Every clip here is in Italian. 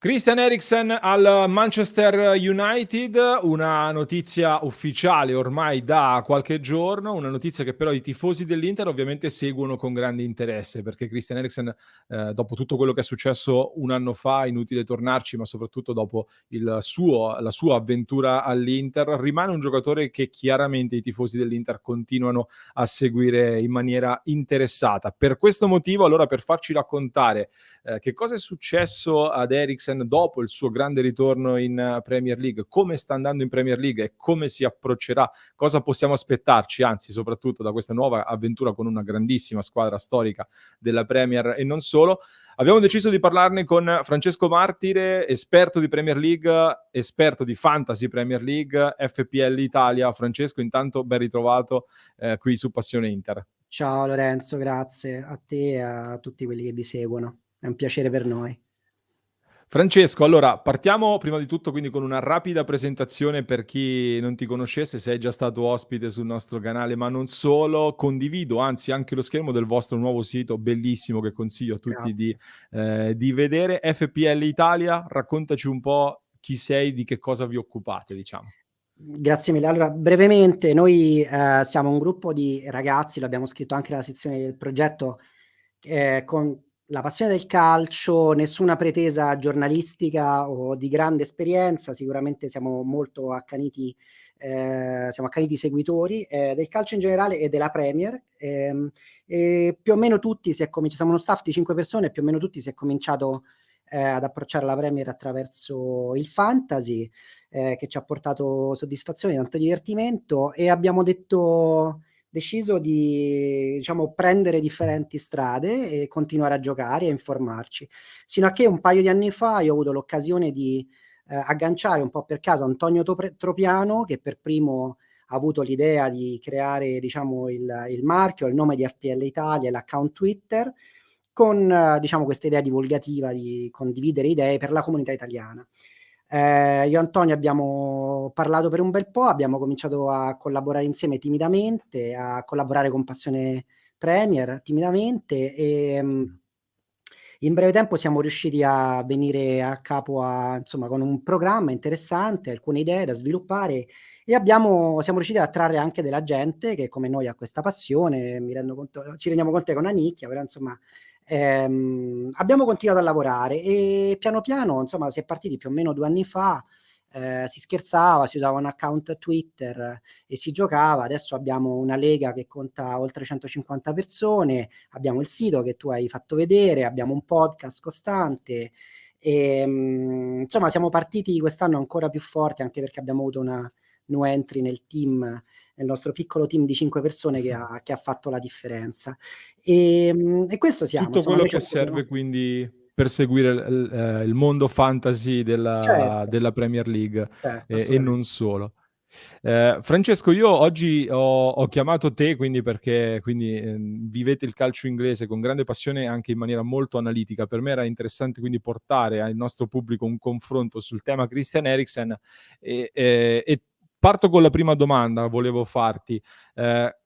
Christian Eriksen al Manchester United, una notizia ufficiale ormai da qualche giorno, una notizia che però i tifosi dell'Inter ovviamente seguono con grande interesse, perché Christian Eriksen, dopo tutto quello che è successo un anno fa, inutile tornarci, ma soprattutto dopo la sua avventura all'Inter, rimane un giocatore che chiaramente i tifosi dell'Inter continuano a seguire in maniera interessata. Per questo motivo, allora, per farci raccontare che cosa è successo ad Eriksen dopo il suo grande ritorno in Premier League, come sta andando in Premier League e come si approccerà, cosa possiamo aspettarci, anzi soprattutto da questa nuova avventura con una grandissima squadra storica della Premier e non solo. Abbiamo deciso di parlarne con Francesco Martire, esperto di Premier League, esperto di Fantasy Premier League, FPL Italia. Francesco, intanto ben ritrovato qui su Passione Inter. Ciao Lorenzo, grazie a te e a tutti quelli che vi seguono. È un piacere per noi. Francesco, allora partiamo prima di tutto quindi con una rapida presentazione per chi non ti conoscesse, sei già stato ospite sul nostro canale, ma non solo, condivido anzi anche lo schermo del vostro nuovo sito bellissimo che consiglio a tutti Grazie. di vedere, FPL Italia, raccontaci un po' chi sei, di che cosa vi occupate, diciamo. Grazie mille. Allora, brevemente, noi siamo un gruppo di ragazzi, lo abbiamo scritto anche nella sezione del progetto, con la passione del calcio, nessuna pretesa giornalistica o di grande esperienza, sicuramente siamo molto accaniti, siamo accaniti seguitori del calcio in generale e della Premier. E più o meno tutti siamo uno staff di 5 persone, più o meno tutti si è cominciato ad approcciare la Premier attraverso il fantasy, che ci ha portato soddisfazione, tanto divertimento, e abbiamo deciso di, diciamo, prendere differenti strade e continuare a giocare e a informarci. Sino a che un paio di anni fa io ho avuto l'occasione di agganciare un po' per caso Antonio Tropiano, che per primo ha avuto l'idea di creare, diciamo, il marchio, il nome di FPL Italia e l'account Twitter, con diciamo questa idea divulgativa di condividere idee per la comunità italiana. Io e Antonio abbiamo parlato per un bel po', abbiamo cominciato a collaborare insieme timidamente, a collaborare con Passione Premier timidamente e in breve tempo siamo riusciti a venire a capo insomma, con un programma interessante, alcune idee da sviluppare e siamo riusciti a attrarre anche della gente che come noi ha questa passione, ci rendiamo conto che è una nicchia, però insomma abbiamo continuato a lavorare e piano piano, insomma, si è partiti più o meno 2 anni fa, si scherzava, si usava un account Twitter e si giocava. Adesso abbiamo una lega che conta oltre 150 persone, abbiamo il sito che tu hai fatto vedere, abbiamo un podcast costante e, insomma, siamo partiti quest'anno ancora più forti, anche perché abbiamo avuto una new entry nel team, nel nostro piccolo team di 5 persone che ha fatto la differenza. E questo siamo, Tutto insomma, quello noi ci che occupiamo. serve quindi per seguire il mondo fantasy Certo, della Premier League certo, e non assolutamente. solo. Francesco, io oggi ho chiamato te quindi perché quindi, vivete il calcio inglese con grande passione e anche in maniera molto analitica. Per me era interessante quindi portare al nostro pubblico un confronto sul tema Christian Eriksen e parto con la prima domanda, volevo farti.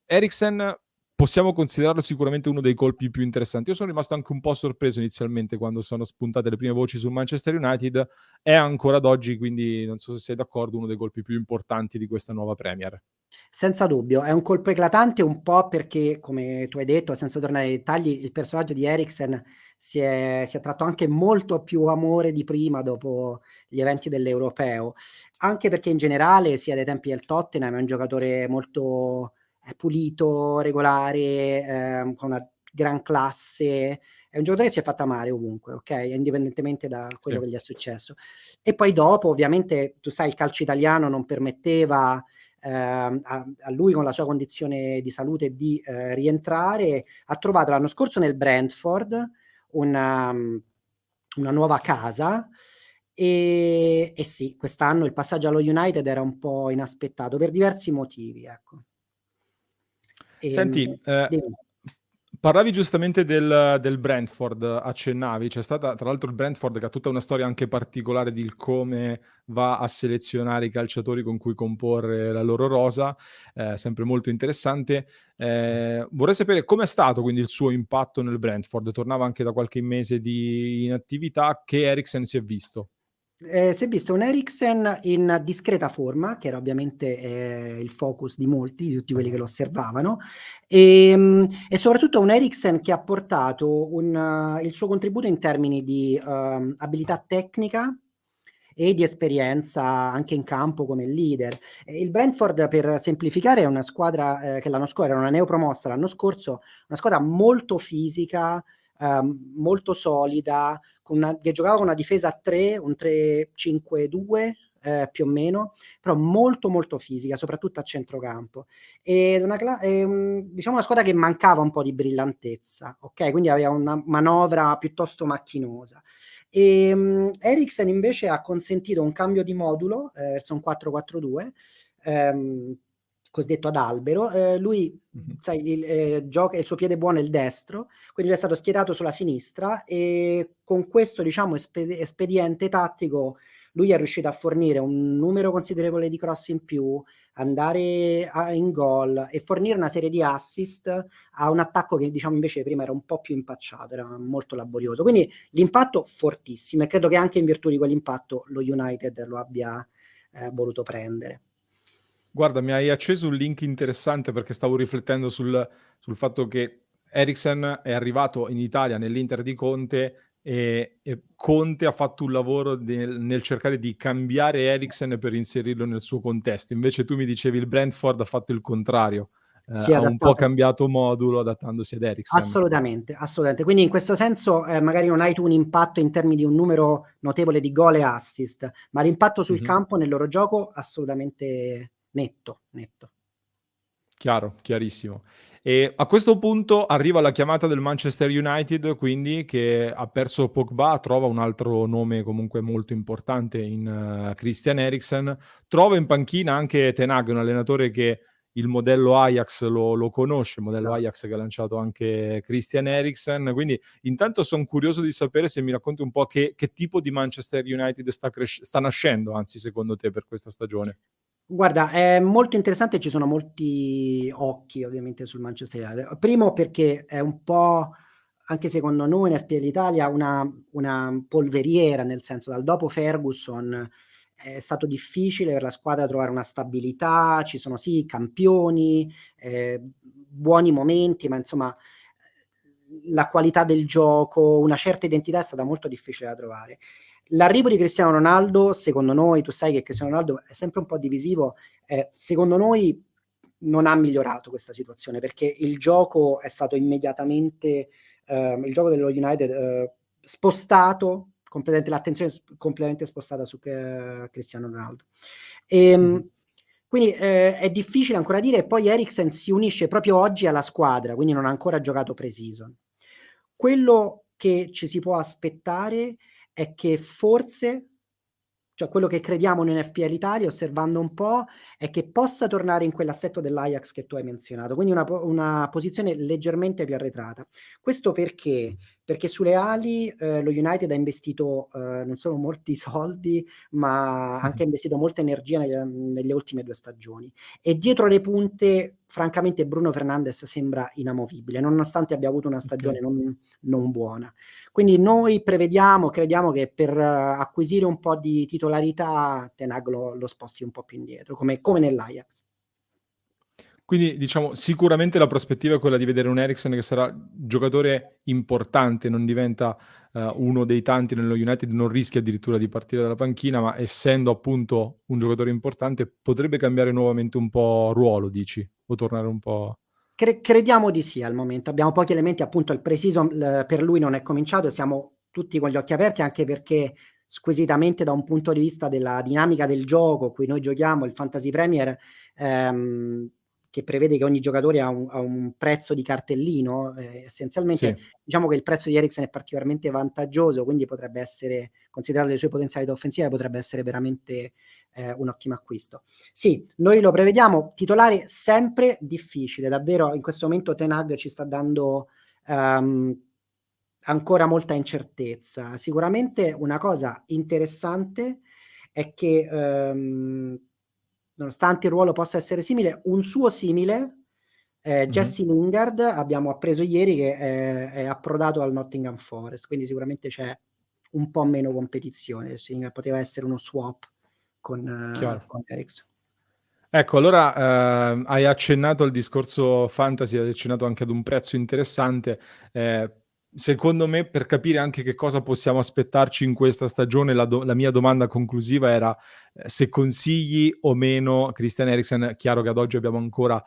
Eriksen possiamo considerarlo sicuramente uno dei colpi più interessanti. Io sono rimasto anche un po' sorpreso inizialmente quando sono spuntate le prime voci sul Manchester United. È ancora ad oggi, quindi non so se sei d'accordo, uno dei colpi più importanti di questa nuova Premier. Senza dubbio, è un colpo eclatante un po' perché, come tu hai detto, senza tornare ai dettagli, il personaggio di Eriksen si è attratto anche molto più amore di prima dopo gli eventi dell'Europeo, anche perché in generale, sia dai tempi del Tottenham, è un giocatore molto, pulito, regolare, con una gran classe. È un giocatore che si è fatto amare ovunque, okay, indipendentemente da quello Sì. che gli è successo. E poi dopo, ovviamente, tu sai, il calcio italiano non permetteva a lui, con la sua condizione di salute, di rientrare. Ha trovato l'anno scorso nel Brentford una una nuova casa e sì, quest'anno il passaggio allo United era un po' inaspettato per diversi motivi, ecco. Senti, Dimmi. Parlavi giustamente del Brentford, accennavi, c'è stata tra l'altro il Brentford che ha tutta una storia anche particolare di come va a selezionare i calciatori con cui comporre la loro rosa, sempre molto interessante. Vorrei sapere com'è stato quindi il suo impatto nel Brentford, tornava anche da qualche mese di inattività, che Eriksen si è visto? Si è visto un Eriksen in discreta forma, che era ovviamente, il focus di molti, di tutti quelli che lo osservavano, e soprattutto un Eriksen che ha portato il suo contributo in termini di, abilità tecnica e di esperienza anche in campo come leader. Il Brentford, per semplificare, è una squadra, che l'anno scorso era una neopromossa l'anno scorso, una squadra molto fisica, molto solida, che giocava con una difesa a 3, un 3-5-2, più o meno, però molto, molto fisica, soprattutto a centrocampo. Diciamo una squadra che mancava un po' di brillantezza, ok? Quindi aveva una manovra piuttosto macchinosa. Eriksen invece ha consentito un cambio di modulo verso un 4-4-2, ehm, cosiddetto ad albero. Lui, Mh-mh. sai, il suo piede buono è il destro, quindi lui è stato schierato sulla sinistra e con questo, diciamo, espediente tattico lui è riuscito a fornire un numero considerevole di cross in più, andare in gol e fornire una serie di assist a un attacco che, diciamo, invece prima era un po' più impacciato, era molto laborioso. Quindi l'impatto fortissimo, e credo che anche in virtù di quell'impatto lo United lo abbia voluto prendere. Guarda, mi hai acceso un link interessante perché stavo riflettendo sul fatto che Eriksen è arrivato in Italia nell'Inter di Conte e Conte ha fatto un lavoro nel cercare di cambiare Eriksen per inserirlo nel suo contesto. Invece tu mi dicevi il Brentford ha fatto il contrario, Si è ha un po' adattato. cambiato modulo adattandosi ad Eriksen. Assolutamente, assolutamente. Quindi in questo senso, magari non hai tu un impatto in termini di un numero notevole di gol e assist, ma l'impatto sul Mh-mh. campo, nel loro gioco, assolutamente netto, netto. Chiaro, chiarissimo. E a questo punto arriva la chiamata del Manchester United, quindi che ha perso Pogba, trova un altro nome comunque molto importante in Christian Eriksen, trova in panchina anche Ten Hag, un allenatore che il modello Ajax lo conosce, il modello Esatto. Ajax che ha lanciato anche Christian Eriksen, quindi intanto son curioso di sapere se mi racconti un po' che tipo di Manchester United sta nascendo, anzi secondo te per questa stagione. Guarda, è molto interessante, ci sono molti occhi ovviamente sul Manchester United. Primo perché è un po', anche secondo noi in FPL Italia, una polveriera, nel senso, dal dopo Ferguson è stato difficile per la squadra trovare una stabilità, ci sono sì campioni, buoni momenti, ma insomma, la qualità del gioco, una certa identità è stata molto difficile da trovare. L'arrivo di Cristiano Ronaldo, secondo noi, tu sai che Cristiano Ronaldo è sempre un po' divisivo, secondo noi non ha migliorato questa situazione, perché il gioco è stato immediatamente, il gioco dello United, spostato completamente, l'attenzione completamente spostata su Cristiano Ronaldo. Mh-mh. Ehm, quindi, è difficile ancora dire, e poi Eriksen si unisce proprio oggi alla squadra, quindi non ha ancora giocato pre-season. Quello che ci si può aspettare è che forse, cioè quello che crediamo noi in FPL Italia, osservando un po', è che possa tornare in quell'assetto dell'Ajax che tu hai menzionato, quindi una posizione leggermente più arretrata. Questo perché? Perché sulle ali, lo United ha investito, non solo molti soldi, ma anche investito molta energia nelle ultime 2 stagioni. E dietro le punte, francamente, Bruno Fernandes sembra inamovibile, nonostante abbia avuto una Okay. stagione non buona. Quindi noi crediamo che per acquisire un po' di titolarità Ten Hag lo sposti un po' più indietro, come nell'Ajax. Quindi diciamo sicuramente la prospettiva è quella di vedere un Eriksen che sarà giocatore importante, non diventa, uno dei tanti nello United, non rischia addirittura di partire dalla panchina, ma essendo appunto un giocatore importante potrebbe cambiare nuovamente un po' ruolo dici? O tornare un po'. Crediamo di sì al momento. Abbiamo pochi elementi, appunto il pre-season per lui non è cominciato, siamo tutti con gli occhi aperti, anche perché squisitamente da un punto di vista della dinamica del gioco, cui noi giochiamo, il Fantasy Premier, ehm, che prevede che ogni giocatore ha un prezzo di cartellino, essenzialmente Sì. diciamo che il prezzo di Eriksen è particolarmente vantaggioso, quindi potrebbe essere, considerate le sue potenzialità offensive, potrebbe essere veramente, un ottimo acquisto. Sì, noi lo prevediamo titolare sempre difficile, davvero in questo momento Ten Hag ci sta dando, ehm, ancora molta incertezza. Sicuramente una cosa interessante è che, nonostante il ruolo possa essere simile, un suo simile, Mh-mh. Jesse Lingard, abbiamo appreso ieri che è approdato al Nottingham Forest, quindi sicuramente c'è un po' meno competizione. Jesse Lingard poteva essere uno swap Chiaro. con Eriksen. Ecco, allora, hai accennato al discorso fantasy, hai accennato anche ad un prezzo interessante. Ehm, Secondo me, per capire anche che cosa possiamo aspettarci in questa stagione, la mia domanda conclusiva era, se consigli o meno Christian Eriksen. Chiaro che ad oggi abbiamo ancora,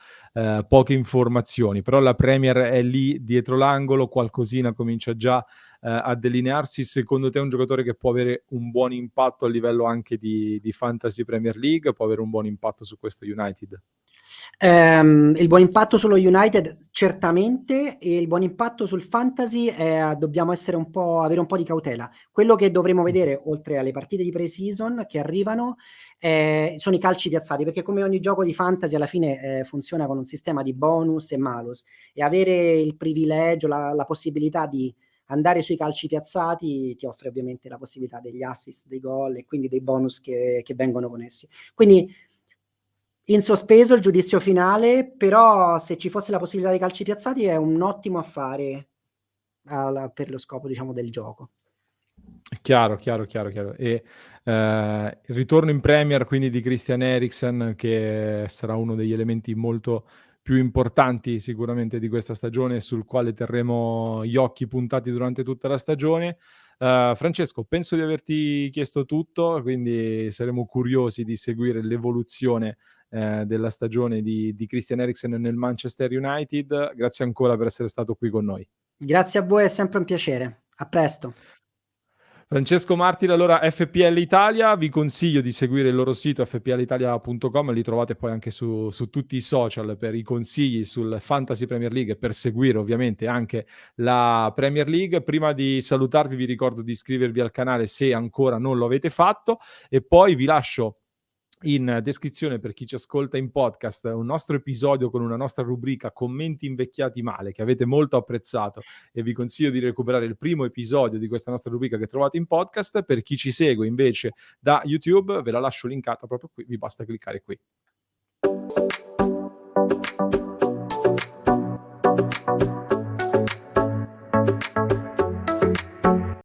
poche informazioni, però la Premier è lì dietro l'angolo, qualcosina comincia già, a delinearsi. Secondo te è un giocatore che può avere un buon impatto a livello anche di Fantasy Premier League, può avere un buon impatto su questo United? Il buon impatto sullo United certamente, e il buon impatto sul fantasy, dobbiamo essere avere un po' di cautela. Quello che dovremo Mh-mh. vedere, oltre alle partite di pre-season che arrivano, sono i calci piazzati, perché come ogni gioco di fantasy alla fine, funziona con un sistema di bonus e malus, e avere il privilegio, la possibilità di andare sui calci piazzati ti offre ovviamente la possibilità degli assist, dei gol e quindi dei bonus che vengono con essi. Quindi in sospeso il giudizio finale, però se ci fosse la possibilità dei calci piazzati è un ottimo affare per lo scopo, diciamo, del gioco. Chiaro, chiaro, chiaro, chiaro. E, il ritorno in Premier quindi di Christian Eriksen, che sarà uno degli elementi molto più importanti sicuramente di questa stagione, sul quale terremo gli occhi puntati durante tutta la stagione. Francesco, penso di averti chiesto tutto, quindi saremo curiosi di seguire l'evoluzione, della stagione di Christian Eriksen nel Manchester United. Grazie ancora per essere stato qui con noi. Grazie a voi, è sempre un piacere. A presto. Francesco Martire, allora FPL Italia, vi consiglio di seguire il loro sito fplitalia.com, li trovate poi anche su tutti i social per i consigli sul Fantasy Premier League e per seguire ovviamente anche la Premier League. Prima di salutarvi vi ricordo di iscrivervi al canale se ancora non lo avete fatto, e poi vi lascio in descrizione, per chi ci ascolta in podcast, un nostro episodio con una nostra rubrica commenti invecchiati male, che avete molto apprezzato, e vi consiglio di recuperare il primo episodio di questa nostra rubrica che trovate in podcast. Per chi ci segue invece da YouTube, ve la lascio linkata proprio qui, vi basta cliccare qui.